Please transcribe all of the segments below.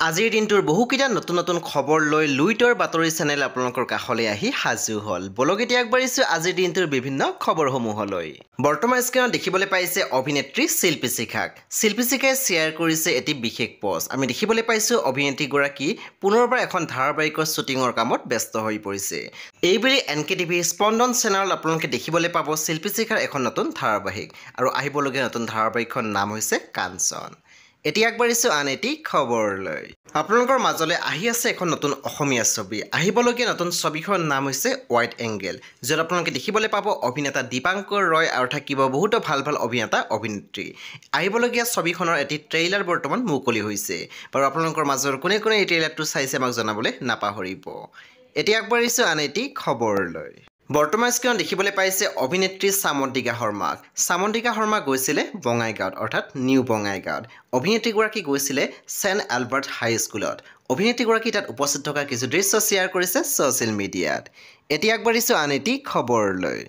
আজিৰ দিনটোৰ বহুকেইটা নতুন নতুন খবৰ লৈ লুইটৰ বাতৰি চেনেল আপোনালোকৰ কাষলৈ আহি সাজু হ'ল। বলক এতিয়া আগবাঢ়িছোঁ আজিৰ দিনটোৰ বিভিন্ন খবৰসমূহলৈ। বৰ্তমান স্ক্ৰীনত দেখিবলৈ পাইছে অভিনেত্ৰী শিল্পী শিখাক। শিল্পী শিখাই শ্বেয়াৰ কৰিছে এটি বিশেষ পোষ্ট। আমি দেখিবলৈ পাইছোঁ অভিনেত্ৰীগৰাকী পুনৰবাৰ এখন ধাৰাবাহিকৰ শ্বুটিঙৰ কামত ব্যস্ত হৈ পৰিছে। এইবুলি NKTV স্পন্দন চেনেলত আপোনালোকে দেখিবলৈ পাব শিল্পী শিখাৰ এখন নতুন ধাৰাবাহিক আৰু আহিবলগীয়া নতুন ধাৰাবাহিকখনৰ নাম হৈছে কাঞ্চন। এতিয়া আগবাঢ়িছোঁ আন এটি খবৰলৈ। আপোনালোকৰ মাজলৈ আহি আছে এখন নতুন অসমীয়া ছবি। আহিবলগীয়া নতুন ছবিখনৰ নাম হৈছে ৱাইড এংগেল, য'ত আপোনালোকে দেখিবলৈ পাব অভিনেতা দীপাংকৰ ৰয় আৰু থাকিব বহুতো ভাল ভাল অভিনেতা অভিনেত্ৰী। আহিবলগীয়া ছবিখনৰ এটি ট্ৰেইলাৰ বৰ্তমান মুকলি হৈছে। বাৰু আপোনালোকৰ মাজৰ কোনে কোনে এই ট্ৰেইলাৰটো চাইছে আমাক জনাবলৈ নাপাহৰিব। এতিয়া আগবাঢ়িছোঁ আন এটি খবৰলৈ। বৰ্তমান স্ক্ৰীনত দেখিবলৈ পাইছে অভিনেত্ৰী সামন্তিকা শৰ্মাক। সামন্তিকা শৰ্মা গৈছিলে বঙাইগাঁৱত অৰ্থাৎ নিউ বঙাইগাঁৱত। অভিনেত্ৰীগৰাকী গৈছিলে ছেণ্ট এলবাৰ্ট হাইস্কুলত। অভিনেত্ৰীগৰাকী তাত উপস্থিত থকা কিছু দৃশ্য শ্বেয়াৰ কৰিছে ছ'চিয়েল মিডিয়াত। এতিয়া আগবাঢ়িছোঁ আন এটি খবৰলৈ।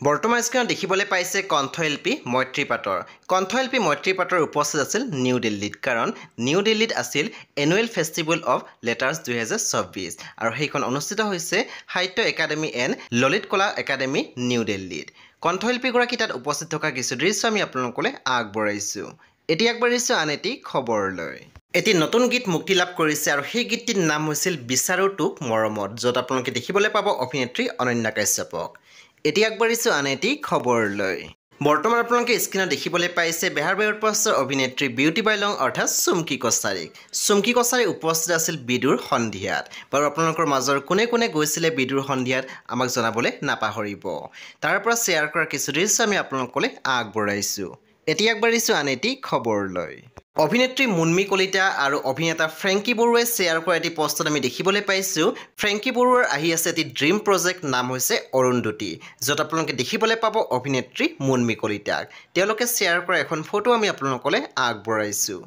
বৰ্তমান স্ক্ৰীনত দেখিবলৈ পাইছে কণ্ঠশিল্পী মৈত্ৰী পাটৰ। কণ্ঠশিল্পী মৈত্ৰী পাটৰ উপস্থিত আছিল নিউ দিল্লীত, কাৰণ নিউ দিল্লীত আছিল এনুৱেল ফেষ্টিভেল অৱ লেটাৰ্ছ 2024 আৰু সেইখন অনুষ্ঠিত হৈছে সাহিত্য একাডেমী এণ্ড ললিত কলা একাডেমী নিউ দিল্লীত। কণ্ঠশিল্পীগৰাকী তাত উপস্থিত থকা কিছু দৃশ্য আমি আপোনালোকলৈ আগবঢ়াইছোঁ। এতিয়া আগবাঢ়িছোঁ আন এটি খবৰলৈ। এটি নতুন গীত মুক্তি লাভ কৰিছে আৰু সেই গীতটিৰ নাম হৈছিল বিচাৰো তোক মৰমত, য'ত আপোনালোকে দেখিবলৈ পাব অভিনেত্ৰী অনন্যা কাশ্যপক। এতিয়া আগবাঢ়িছোঁ আন এটি খবৰলৈ। বৰ্তমান আপোনালোকে স্ক্ৰীনত দেখিবলৈ পাইছে বেহাৰ বায়ুৰ পষ্টৰ অভিনেত্ৰী বিউটি বাইলং অৰ্থাৎ চুমকি কছাৰী। চুমকি কছাৰী উপস্থিত আছিল বিদুৰ সন্ধিয়াত। বাৰু আপোনালোকৰ মাজৰ কোনে কোনে গৈছিলে বিদুৰ সন্ধিয়াত আমাক জনাবলৈ নাপাহৰিব। তাৰ পৰা শ্বেয়াৰ কৰা কিছু দৃশ্য আমি আপোনালোকলৈ আগবঢ়াইছোঁ। এতিয়া আগবাঢ়িছোঁ আন এটি খবৰলৈ। অভিনেত্ৰী মুনমী কলিতা আৰু অভিনেতা ফ্ৰেংকি বৰুৱাই শ্বেয়াৰ কৰা এটি পষ্টত আমি দেখিবলৈ পাইছোঁ ফ্ৰেংকি বৰুৱাৰ আহি আছে এটি ড্ৰিম প্ৰজেক্ট, নাম হৈছে অৰুন্ধতী, য'ত আপোনালোকে দেখিবলৈ পাব অভিনেত্ৰী মুনমী কলিতাক। তেওঁলোকে শ্বেয়াৰ কৰা এখন ফটো আমি আপোনালোকলৈ আগবঢ়াইছোঁ।